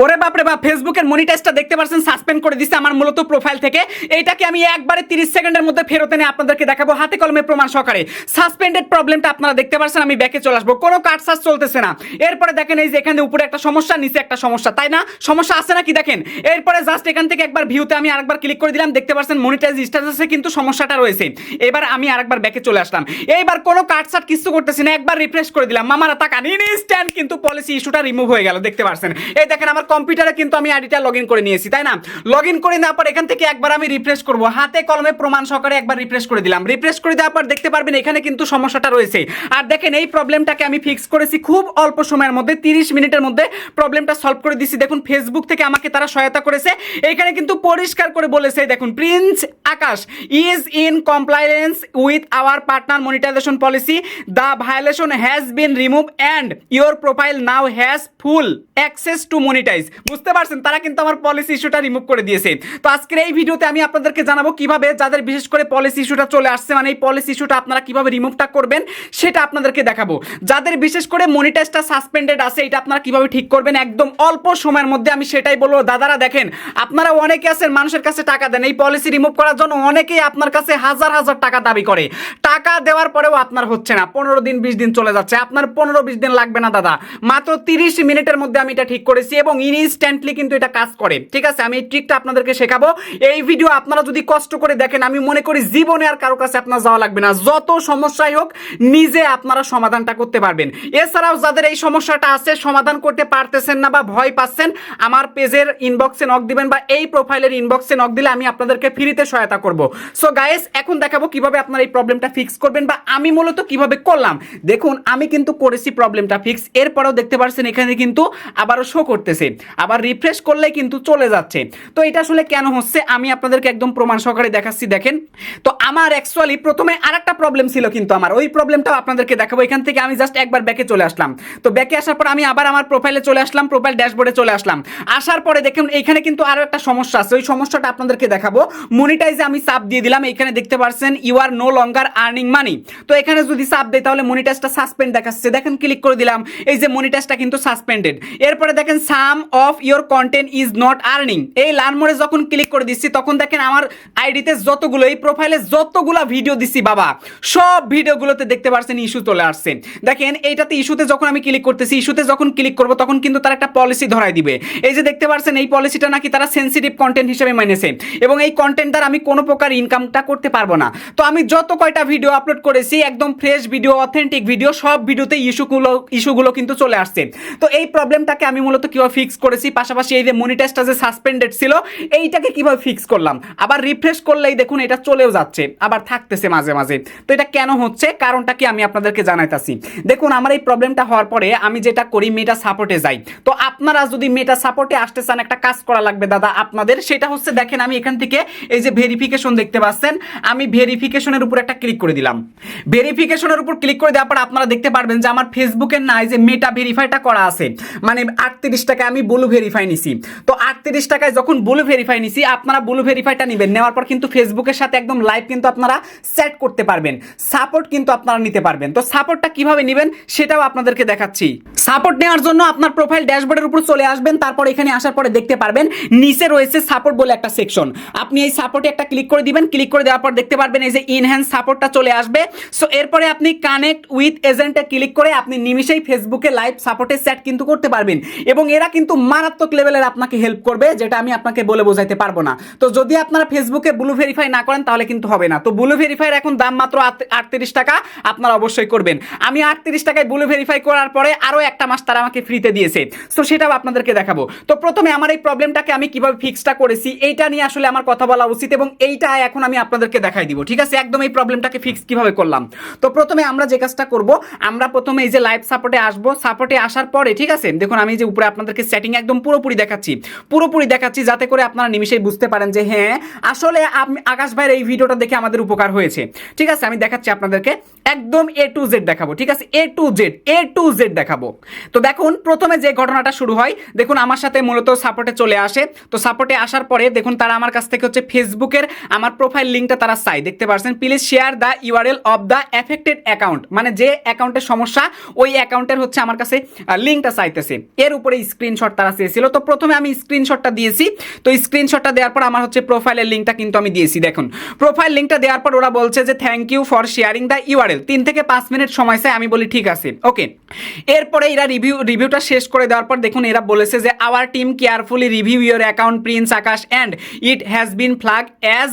ওরে বাপরে বাপ, ফেসবুকের মনিটাইজটা দেখতে পাচ্ছেন সাসপেন্ড করে দিচ্ছে আমার মূলত প্রোফাইল থেকে। এইটাকে আমি একবারে 30 সেকেন্ডের মধ্যে ফেরত এনে আপনাদেরকে দেখাবো হাতে কলমে প্রমাণ সহকারে। সাসপেন্ডেড প্রবলেমটা আপনারা দেখতে পাচ্ছেন, আমি ব্যাকে চলে আসবো, কোনো কাট সার্চ চলতেছে না। এরপরে দেখেন এই যে এখানে উপরে একটা সমস্যা, নিচে একটা সমস্যা, তাই না? সমস্যা আছে নাকি দেখেন। এরপরে জাস্ট এখান থেকে একবার ভিউতে আমি আরেকবার ক্লিক করে দিলাম, দেখতে পাচ্ছেন মনিটাইজ স্ট্যাটাসে কিন্তু সমস্যাটা রয়েছে। এবার আমি আরেকবার ব্যাকে চলে আসলাম, এইবার কোনো কাট সার্চ কিছু করতেছি না, একবার রিফ্রেশ করে দিলাম, মামারা তাকান, ইনস্ট্যান্ট কিন্তু পলিসি ইস্যুটা রিমুভ হয়ে গেল, দেখতে পাচ্ছেন। এই দেখেন আমার কম্পিউটারে কিন্তু আমি আইডিটা লগইন করে নিয়েছি, তাই না? লগইন করে নেওয়ার পর এখান থেকে একবার আমি রিফ্রেশ করব, হাতে কলমে প্রমাণ সহকারে একবার রিফ্রেশ করে দিলাম। রিফ্রেশ করে দেওয়ার পর দেখতে পারবেন এখানে কিন্তু সমস্যাটা রয়েছে। আর দেখেন এই প্রবলেমটাকে আমি ফিক্স করেছি খুব অল্প সময়ের মধ্যে, 30 মিনিটের মধ্যে প্রবলেমটা সলভ করে দিছি। দেখুন ফেসবুক থেকে আমাকে তারা সহায়তা করেছে, এখানে কিন্তু পরিষ্কার করে বলেছে, দেখুন Prince Akash is in compliance with our partner monetization policy, the violation has been remove and your profile now has full access to monetize. বুঝতে পারছেন, তারা কিন্তু আমার পলিসি ইস্যুটা রিমুভ করে দিয়েছে। তো আজকের এই ভিডিওতে আমি আপনাদেরকে জানাবো কিভাবে যাদের বিশেষ করে পলিসি ইস্যুটা চলে আসছে, মানে এই পলিসি ইস্যুটা আপনারা কিভাবে রিমুভটা করবেন সেটা আপনাদেরকে দেখাবো। যাদের বিশেষ করে মনিটাইজটা সাসপেন্ডেড আছে এটা আপনারা কিভাবে ঠিক করবেন একদম অল্প সময়ের মধ্যে, আমি সেটাই বলবো। দাদারা দেখেন, আপনারা অনেকে আছেন মানুষের কাছে টাকা দেন এই পলিসি রিমুভ করার জন্য, অনেকেই আপনার কাছে হাজার হাজার টাকা দাবি করে, টাকা দেওয়ার পরেও আপনার হচ্ছে না, 15 দিন 20 দিন চলে যাচ্ছে। আপনার 15-20 দিন লাগবে না দাদা, মাত্র 30 মিনিটের মধ্যে আমি এটা ঠিক করেছি এবং ইনস্ট্যান্টলি কিন্তু এটা কাজ করে। ঠিক আছে, আমি এই ট্রিকটা আপনাদেরকে শেখাবো। এই ভিডিও আপনারা যদি কষ্ট করে দেখেন, আমি মনে করি জীবনে আর কারো কাছে আপনার যাওয়া লাগবে না, যত সমস্যাই হোক নিজে আপনারা সমাধানটা করতে পারবেন। এছাড়াও যাদের এই সমস্যাটা আছে, সমাধান করতে পারতেছেন না বা ভয় পাচ্ছেন, আমার পেজের ইনবক্সে নক দিবেন বা এই প্রোফাইলের ইনবক্সে নক দিলে আমি আপনাদেরকে ফ্রিতে সহায়তা করব। সো গাইস, এখন দেখাবো কিভাবে আপনারা এই প্রবলেমটা ফিক্স করবেন বা আমি মূলত কিভাবে করলাম। দেখুন আমি কিন্তু করেছি প্রবলেমটা ফিক্স, এরপরেও দেখতে পাচ্ছেন এখানে কিন্তু আবারও শো করতেছে, আবার রিফ্রেশ করলে কিন্তু চলে যাচ্ছে। তো এটা আসলে কেন হচ্ছে আমি আপনাদেরকে একদম প্রমাণ সহকারে দেখাচ্ছি। দেখেন, তো আমার অ্যাকচুয়ালি প্রথমে আরেকটা প্রবলেম ছিল, কিন্তু আমার ওই প্রবলেমটাও আপনাদেরকে দেখাবো। এখান থেকে আমি জাস্ট একবার ব্যাকে চলে আসলাম, তো ব্যাকে আসার পর আমি আবার আমার প্রোফাইলে চলে আসলাম, প্রোফাইল ড্যাশবোর্ডে চলে আসলাম। আসার পরে দেখুন এখানে কিন্তু আরো একটা সমস্যা আছে, ওই সমস্যাটা আপনাদেরকে দেখাবো। মনিটাইজে আমি চাপ দিয়ে দিলাম, এখানে দেখতে পাচ্ছেন you are no longer earning money. তো এখানে যদি চাপ দেই তাহলে মনিটাইজটা সাসপেন্ড দেখাচ্ছে, দেখেন ক্লিক করে দিলাম, এই যে মনিটাইজটা কিন্তু সাসপেন্ডেড। এরপরে দেখেন some of your content is not earning, এই লার্ন মোডে যখন ক্লিক করে দিচ্ছি তখন দেখেন আমার আইডিতে যতগুলো এই প্রোফাইলে যতগুলো ভিডিও দিচ্ছি বাবা, সব ভিডিওগুলোতে দেখতে পাচ্ছেন ইস্যু চলে আসছে। দেখেন এইটাতে ইস্যুতে যখন আমি ক্লিক করতেছি, ইস্যুতে যখন ক্লিক করব তখন কিন্তু তারা একটা পলিসি ধরাই দিবে। এই যে দেখতে পাচ্ছেন এই পলিসিটা নাকি তারা সেনসিটিভ কন্টেন্ট হিসেবে মানেছে এবং এই কন্টেন্ট দ্বারা আমি কোনো প্রকার ইনকামটা করতে পারবো না। তো আমি যত কয়টা ভিডিও আপলোড করেছি একদম ফ্রেশ ভিডিও, অথেন্টিক ভিডিও, সব ভিডিওতে ইস্যুগুলো কিন্তু চলে আসছে। তো এই প্রবলেমটাকে আমি মূলত কিভাবে ফিক্স করেছি, পাশাপাশি এই যে মনিটাইজটা যে সাসপেন্ডেড ছিল এইটাকে কিভাবে ফিক্স করলাম। আবার রিফ্রেশ করলেই দেখুন এটা চলেও যাচ্ছে, আবার থাকতেছে মাঝে মাঝে। তো এটা কেন হচ্ছে, কারণটা কি আমি আপনাদেরকে জানাইতাছি। দেখুন আমার এই প্রবলেমটা হওয়ার পরে আমি যেটা করি, মেটা সাপোর্টে যাই। তো আপনারা যদি মেটা সাপোর্টে আসতে চান, একটা কাজ করা লাগবে দাদা আপনাদের, সেটা হচ্ছে দেখেন আমি এখান থেকে এই যে ভেরিফিকেশন দেখতে পাচ্ছেন, আমি ভেরিফিকেশনের উপর একটা ক্লিক করে দিলাম। ভেরিফিকেশনের উপর ক্লিক করে দেওয়ার পর আপনারা দেখতে পারবেন যে আমার ফেসবুকের না এই যে মেটা ভেরিফাইটা করা আছে, মানে 38 টাকায় আমি ব্লু ভেরিফাই নিছি। তো 38 টাকায় যখন ব্লু ভেরিফাই নিছি, আপনারা ব্লু ভেরিফাইটা নেবেন, নেওয়ার পর কিন্তু ফেসবুকের সাথে একদম লাইভ কিন্তু আপনারা সেট করতে পারবেন, সাপোর্ট কিন্তু আপনারা নিতে পারবেন। তো সাপোর্টটা কিভাবে নেবেন সেটাও আপনাদেরকে দেখাচ্ছি। সাপোর্ট নেওয়ার জন্য আপনার প্রোফাইল ড্যাশবোর্ডের উপর চলে আসবেন, তারপর এখানে আসার পরে দেখতে পারবেন নিচে রয়েছে সাপোর্ট বলে একটা সেকশন, আপনি এই সাপোর্টে একটা ক্লিক করে দিবেন। ক্লিক করে দেওয়ার পর দেখতে পারবেন এই যে ইনহ্যান্স সাপোর্টটা চলে আসবে। সো এরপরে আপনি কানেক্ট উইথ এজেন্টে ক্লিক করে আপনি নিমিশেই ফেসবুকে লাইভ সাপোর্টে সেট কিন্তু করতে পারবেন এবং এরা কিন্তু মারাত্মক লেভেলের আপনাকে হেল্প করবে, যেটা আমি আপনাকে বলে বোঝাইতে পারবো না। তো যদি আপনারা ফেসবুকে ব্লু ভেরিফাই না করেন তাহলে কিন্তু হবে না। তো ব্লু ভেরিফাইয়ের এখন দাম মাত্র 38 টাকা, আপনারা অবশ্যই করবেন। আমি 38 টাকায় ব্লু ভেরিফাই করার পরে আরো একটা মাস তারা আমাকে ফ্রিতে দিয়েছে, সো সেটাও আপনাদেরকে দেখাবো। তো প্রথমে আমার এই প্রবলেমটাকে আমি কিভাবে ফিক্সটা করেছি এইটা নিয়ে আসলে আমার কথা বলা উচিত এবং এইটা এখন আমি আপনাদেরকে দেখাই দিব। ঠিক আছে, একদম এই প্রবলেমটাকে ফিক্স কিভাবে করলাম। তো প্রথমে আমরা যে কাজটা করব, আমরা প্রথমে এই যে লাইভ সাপোর্টে আসব, সাপোর্টে আসার পরে ঠিক আছে দেখুন আমি যে উপরে আপনাদেরকে সেটিং একদম পুরোপুরি দেখাচ্ছি যাতে করে আপনারা নিমিশেই বুঝতে পারেন যে হ্যাঁ আসলে আকাশ ভাইয়ের এই ভিডিওটা দেখে আমাদের উপকার হয়েছে। ঠিক আছে, আমি দেখাচ্ছি আপনাদেরকে একদম A to Z দেখাবো। ঠিক আছে, A to Z দেখাবো। তো দেখুন প্রথমে যে ঘটনাটা শুরু হয়, দেখুন আমার সাথে মূলত সাপোর্টে চলে আসে। তো সাপোর্টে আসার পরে দেখুন তারা আমার কাছ থেকে হচ্ছে ফেসবুকের আমার প্রোফাইল লিঙ্কটা তারা চাই, দেখতে পাচ্ছেন please share the URL of the affected account, মানে যে অ্যাকাউন্টের সমস্যা ওই অ্যাকাউন্টের হচ্ছে আমার কাছে লিঙ্কটা চাইতেছে। এর উপরে স্ক্রিনশট স্ক্রিনশট তারা চেয়েছিল। তো প্রথমে আমি স্ক্রিনশটটা দিয়েছি। তো স্ক্রিনশটটা দেওয়ার পর আমার হচ্ছে প্রোফাইলের লিঙ্কটা কিন্তু আমি দিয়েছি। দেখুন প্রোফাইল লিঙ্কটা দেওয়ার পর ওরা বলছে যে thank you for sharing the URL. 3 থেকে 5 মিনিট সময় চাই। আমি বলি ঠিক আছে, ওকে। এরপরে এরা রিভিউটা শেষ করে দেওয়ার পর দেখুন এরা বলেছে যে our team carefully review your account Prince Akash and it has been flag as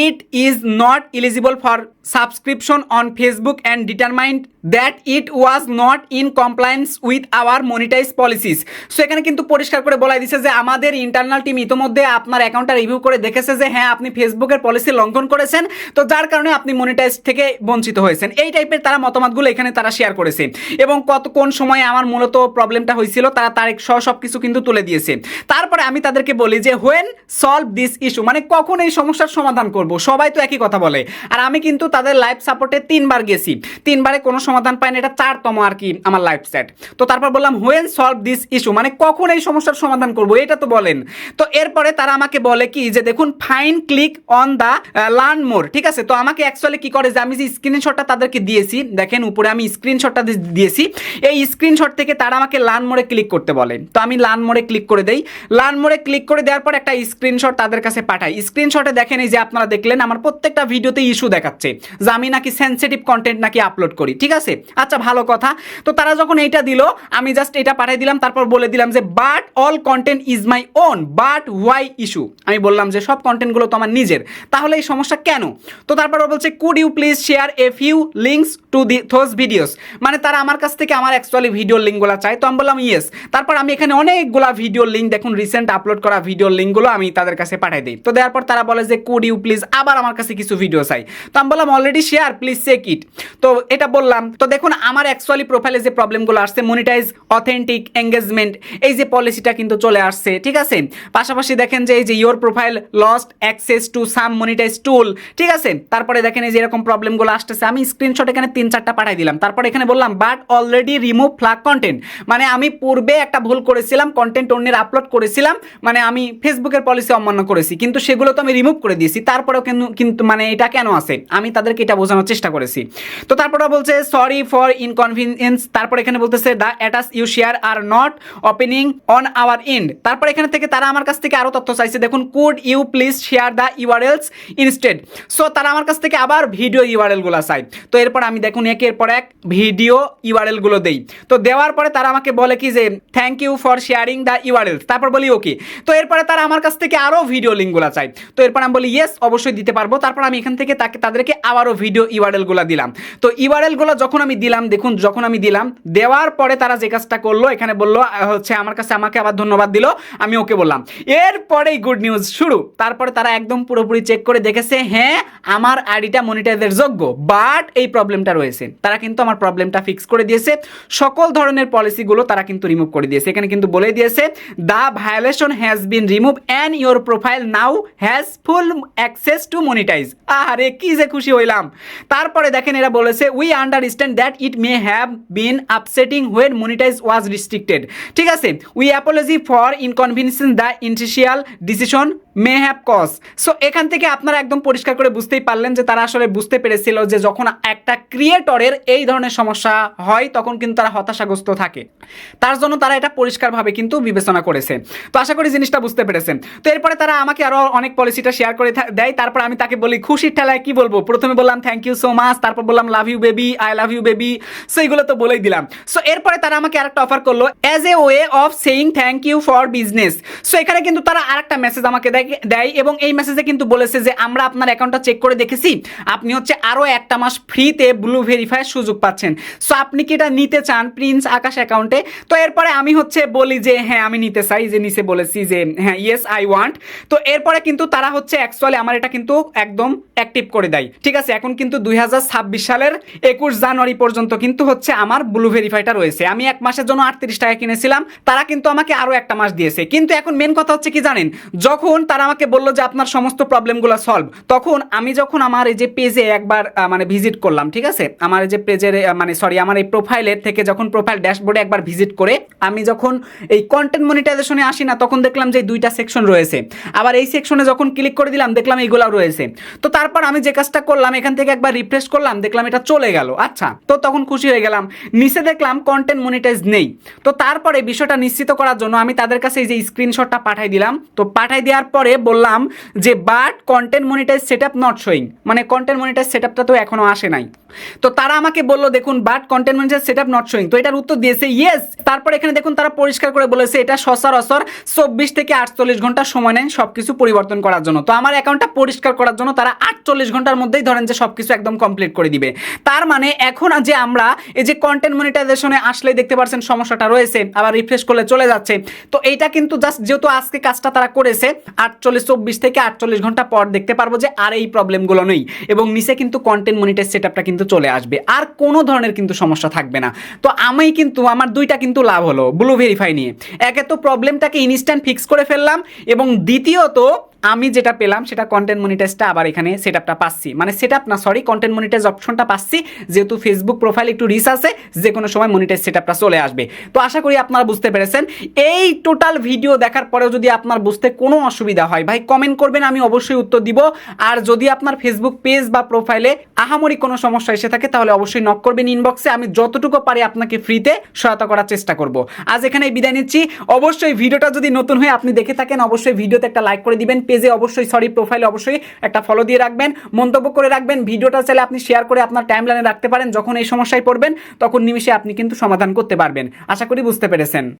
it is not eligible for subscription on Facebook and determined that it was not in compliance with our monetized policies. So এখানে কিন্তু পরিষ্কার করে বলাই দিছে যে আমাদের internal team ইতোমধ্যে আপনার অ্যাকাউন্টটা রিভিউ করে দেখেছে যে হ্যাঁ আপনি ফেসবুকের পলিসি লঙ্ঘন করেছেন, তো যার কারণে আপনি মনিটাইজ থেকে বঞ্চিত হয়েছেন। এই টাইপের তারা মতামতগুলো এখানে তারা শেয়ার করেছে এবং কোন সময়ে আমার মূলত প্রবলেমটা হয়েছিল তারা তারিখ সহ সব কিছু কিন্তু তুলে দিয়েছে। তারপরে আমি তাদেরকে বলি যে হোয়েন সলভ দিস ইস্যু, মানে কখন এই সমস্যার সমাধান করব। সবাই তো একই কথা বলে, আর আমি কিন্তু তাদের লাইভ সাপোর্টে 3 বার গেছি, 3 বারে কোনো সমাধান পাইনি। এটা 4তম আর কি আমার লাইভ সেট। তো তারপর বললাম হোয়েন সলভ দিস ইস্যু, মানে কখন এই সমস্যার সমাধান করব এটা তো বলেন। তো এরপরে তারা আমাকে বলে কি যে দেখুন fine click on the learn more, ঠিক আছে। তো আমাকে অ্যাকচুয়ালি কি করে যে আমি যে স্ক্রিনশটটা তাদেরকে দিয়েছি, দেখেন উপরে আমি স্ক্রিনশটটা দিয়েছি, এই স্ক্রিনশট থেকে তারা আমাকে লার্ন মোরে ক্লিক করতে বলে। তো আমি লার্ন মোরে ক্লিক করে দেই। লার্ন মোরে ক্লিক করে দেওয়ার পর একটা স্ক্রিনশট তাদের কাছে পাঠাই। স্ক্রিনশটে দেখেন এই যে আপনারা দেখলেন আমার প্রত্যেকটা ভিডিওতে ইস্যু দেখাচ্ছে যে আমি নাকি সেনসিটিভ কন্টেন্ট নাকি আপলোড করি, ঠিক আছে। আচ্ছা ভালো কথা। তো তারা যখন এইটা দিল আমি জাস্ট এটা পাঠিয়ে দিলাম, তারপর বলে দিলাম যে but all content is my own but why issue. আমি বললাম যে সব কন্টেন্টগুলো তো আমার নিজের, তাহলে এই সমস্যা কেন। তো তারপর বলছে could you please share a few links to those videos, মানে তারা আমার কাছ থেকে আমার অ্যাকচুয়ালি ভিডিও লিঙ্কগুলো চাই। তো আমি বললাম ইয়েস। তারপর আমি এখানে অনেকগুলা ভিডিও লিঙ্ক দেখুন রিসেন্ট আপলোড করা ভিডিও লিঙ্কগুলো আমি তাদের কাছে পাঠিয়ে দিই। তো দেওয়ার পর তারা বলে যে কুড ইউ প্লিজ আবার আমার কাছে কিছু ভিডিও চাই। তো আমি বললাম already share please check it. তো এটা বললাম। তো দেখুন আমার অ্যাকচুয়ালি প্রোফাইলে যে প্রবলেমগুলো আসছে মনিটাইজ অথেন্টিক এঙ্গেজমেন্ট এই যে পলিসিটা কিন্তু চলে আসছে, ঠিক আছে। পাশাপাশি দেখেন যে এই যে your profile lost access to some monetize tool, ঠিক আছে। তারপরে দেখেন এই যে এরকম প্রবলেমগুলো আসতেছে। আমি স্ক্রিনশট এখানে 3-4টা পাঠিয়ে দিলাম। তারপর এখানে বললাম but already remove flag content, মানে আমি পূর্বে একটা ভুল করেছিলাম, কন্টেন্ট অন্যের আপলোড করেছিলাম, মানে আমি ফেসবুকের পলিসি অমান্য করেছি, কিন্তু সেগুলো তো আমি রিমুভ করে দিয়েছি। তারপরেও কিন্তু মানে এটা কেন আছে আমি তাদেরকে এটা বোঝানোর চেষ্টা করেছি। তো তারপরে বলছে সরি ফর ইনকনভিনিয়েন্স। তারপর এখানে বলতেছে the attach you share are not opening on our end. তারপর এখানে থেকে তারা আমার কাছ থেকে আরো তথ্য চাইছে। দেখুন could you please share the URLs instead. So তারা আমার কাছ থেকে আবার ভিডিও ইউআরএল গুলো চাই। তো এরপর আমি দেখুন একের পর এক ভিডিও ইউআরএল গুলো দেই। তো দেওয়ার পরে তারা আমাকে বলে কি যে thank you for sharing the URLs. তারপর বলি ওকে। তো এরপরে তারা আমার কাছ থেকে আরো ভিডিও লিঙ্ক গুলো চাই। তো এরপর আমি বলি ইয়েস অবশ্যই দিতে পারবো। তারপর আমি এখান থেকে তাদেরকে আবারও ভিডিও ইউআরএল গুলো দিলাম। তো ইউআরএল গুলো যখন আমি দিলাম, দেখুন যখন আমি দিলাম দেওয়ার পরে তারা যে কাজটা করলো এখানে বললো হচ্ছে আমাকে আবার ধন্যবাদ দিল, আমি ওকে বললাম। এরপরেই গুড নিউজ শুরু। তারপরে তারা একদম পুরোপুরি চেক করে দেখেছে হ্যাঁ আমার আইডিটা মনিটাইজের যোগ্য, বাট এই প্রবলেমটা রয়েছে। তারা কিন্তু আমার প্রবলেমটা ফিক্স করে দিয়েছে, সকল ধরনের পলিসিগুলো তারা কিন্তু রিমুভ করে দিয়েছে। এখানে কিন্তু বলে দিয়েছে the violation has been remove and your profile now has full access to monetize. আরে কি যে খুশি হইলাম। তারপরে দেখেন এরা বলেছে we understand that it may have been upsetting when monetize was restricted, ঠিক আছে। We apology for inconvenience the initial decision may have cause. So এখান থেকে আপনারা একদম পরিষ্কার করে বুঝতেই পারলেন যে তারা আসলে বুঝতে পেরেছিল যে যখন একটা ক্রিয়েটরের এই ধরনের সমস্যা হয় তখন কিন্তু তারা হতাশাগ্রস্ত থাকে, তার জন্য তারা এটা পরিষ্কারভাবে কিন্তু বিবেচনা করেছে। তো আশা করি জিনিসটা বুঝতে পেরেছেন। তো এরপরে তারা আমাকে আরো অনেক পলিসিটা শেয়ার করে দেয়। তারপর আমি তাকে বলি খুশির ঠেলায় কি বলবো, প্রথমে বললাম থ্যাংক ইউ সো মাচ, তারপর বললাম love you baby, I love you baby. So এইগুলো তো বলেই দিলাম। সো এরপরে তারা আমাকে আরেকটা অফার করলো as a way of saying thank you for business. So এখানে কিন্তু তারা আরেকটা মেসেজ আমাকে দেয় এবং এই মেসেজে কিন্তু বলেছে যে আমরা আপনার অ্যাকাউন্টটা চেক করে দেখেছি, আপনি হচ্ছে আরো একটা মাস ফ্রিতে ব্লু ভেরিফাইয়ের সুযোগ পাচ্ছেন। সো আপনি কি এটা নিতে চান প্রিন্স আকাশ অ্যাকাউন্টে? তো এরপরে আমি হচ্ছে বলি যে হ্যাঁ আমি নিতে চাই, যে নিচে বলেছি যে হ্যাঁ ইয়েস আই ওয়ান্ট। তো এরপরে কিন্তু তারা হচ্ছে অ্যাকচুয়ালি আমার এটা কিন্তু একদম অ্যাক্টিভ করে দেয়, ঠিক আছে। এখন কিন্তু 2026 সালের 21 জানুয়ারি পর্যন্ত কিন্তু হচ্ছে আমার ব্লু ভেরিফাইটা রয়েছে। আমি এক মাসের জন্য 38 টাকা কিনেছিলাম, তারা কিন্তু আমাকে আরো একটা মাস দিয়েছে। কিন্তু এখন মেন কথা হচ্ছে কি জানেন, যখন তারা তারা আমাকে বললো যে আপনার সমস্ত প্রবলেমগুলো সলভ। তখন আমি যখন আমার এই যে পেজে একবার মানে ভিজিট করলাম, ঠিক আছে, আমার এই যে পেজের মানে সরি আমার এই প্রোফাইলের থেকে যখন প্রোফাইল ড্যাশবোর্ডে একবার ভিজিট করে আমি যখন এই কন্টেন্ট মনিটাইজেশনে আসি না, তখন দেখলাম যে দুইটা সেকশন রয়েছে। আবার এই সেকশনে যখন ক্লিক করে দিলাম দেখলাম এইগুলাও রয়েছে। তো তারপর আমি যে কাজটা করলাম, এখান থেকে একবার রিফ্রেশ করলাম, দেখলাম এটা চলে গেল। আচ্ছা, তো তখন খুশি হয়ে গেলাম। নিচে দেখলাম কন্টেন্ট মনিটাইজ নেই। তো তারপরে বিষয়টা নিশ্চিত করার জন্য আমি তাদের কাছে এই যে স্ক্রিনশটটা পাঠাই দিলাম। তো পাঠাই দেওয়ার পরে বললাম যে but content monetize setup not showing, মানে কন্টেন্ট মনিটাইজ সেটআপটা তো এখনো আসে নাই। তো তারা আমাকে বললো দেখুন but content monetize setup not showing. তো এটার উত্তর দিয়েছে ইয়েস। তারপর এখানে দেখুন তারা পরিষ্কার করে বলেছে এটা সচরাচর 24 থেকে 48 ঘন্টা সময় নেন সবকিছু পরিবর্তন করার জন্য। তো আমার অ্যাকাউন্টটা পরিষ্কার করার জন্য তারা 48 ঘন্টার মধ্যেই ধরেন যে সবকিছু একদম কমপ্লিট করে দিবে। তার মানে এখন যে আমরা এই যে কন্টেন্ট মনিটাইজেশনে আসলে দেখতে পাচ্ছেন সমস্যাটা রয়েছে, আবার রিফ্রেশ করলে চলে যাচ্ছে। তো এইটা কিন্তু জাস্ট যেহেতু আজকে কাজটা তারা করেছে 24 থেকে 48 ঘন্টা পর দেখতে পারবো যে আর এই প্রবলেমগুলো নেই, এবং নিচে কিন্তু কন্টেন্ট মনিটাইজ সেটআপটা কিন্তু চলে আসবে, আর কোনো ধরনের কিন্তু সমস্যা থাকবে না। তো আমি কিন্তু আমার দুইটা কিন্তু লাভ হলো ব্লু ভেরিফাই নিয়ে। একে তো প্রবলেমটাকে ইনস্ট্যান্ট ফিক্স করে ফেললাম, এবং দ্বিতীয়ত আমি যেটা পেলাম সেটা কন্টেন্ট মনিটাইজটা আবার এখানে সেটআপটা পাচ্ছি, মানে সেটআপ না সরি কন্টেন্ট মনিটাইজ অপশনটা পাচ্ছি, যেহেতু ফেসবুক প্রোফাইল একটু রিচ আছে, যে কোনো সময় মনিটাইজ সেটআপটা চলে আসবে। তো আশা করি আপনারা বুঝতে পেরেছেন। এই টোটাল ভিডিও দেখার পরেও যদি আপনার বুঝতে কোনো অসুবিধা হয় ভাই কমেন্ট করবেন, আমি অবশ্যই উত্তর দিব। আর যদি আপনার ফেসবুক পেজ বা প্রোফাইলে আহামরি কোনো সমস্যা এসে থাকে তাহলে অবশ্যই নক করবেন ইনবক্সে, আমি যতটুকু পারি আপনাকে ফ্রিতে সহায়তা করার চেষ্টা করব। আজ এখানে বিদায় নিচ্ছি। অবশ্যই ভিডিওটা যদি নতুন হয়ে আপনি দেখে থাকেন অবশ্যই ভিডিওতে একটা লাইক করে দিবেন, পেজে অবশ্যই সরি প্রোফাইলে অবশ্যই একটা ফলো দিয়ে রাখবেন, মন্তব্য করে রাখবেন। ভিডিওটা চাইলে আপনি শেয়ার করে আপনার টাইমলাইনে রাখতে পারেন, যখন এই সমস্যায় পড়বেন তখন নিমিষে আপনি কিন্তু সমাধান করতে পারবেন। আশা করি বুঝতে পেরেছেন।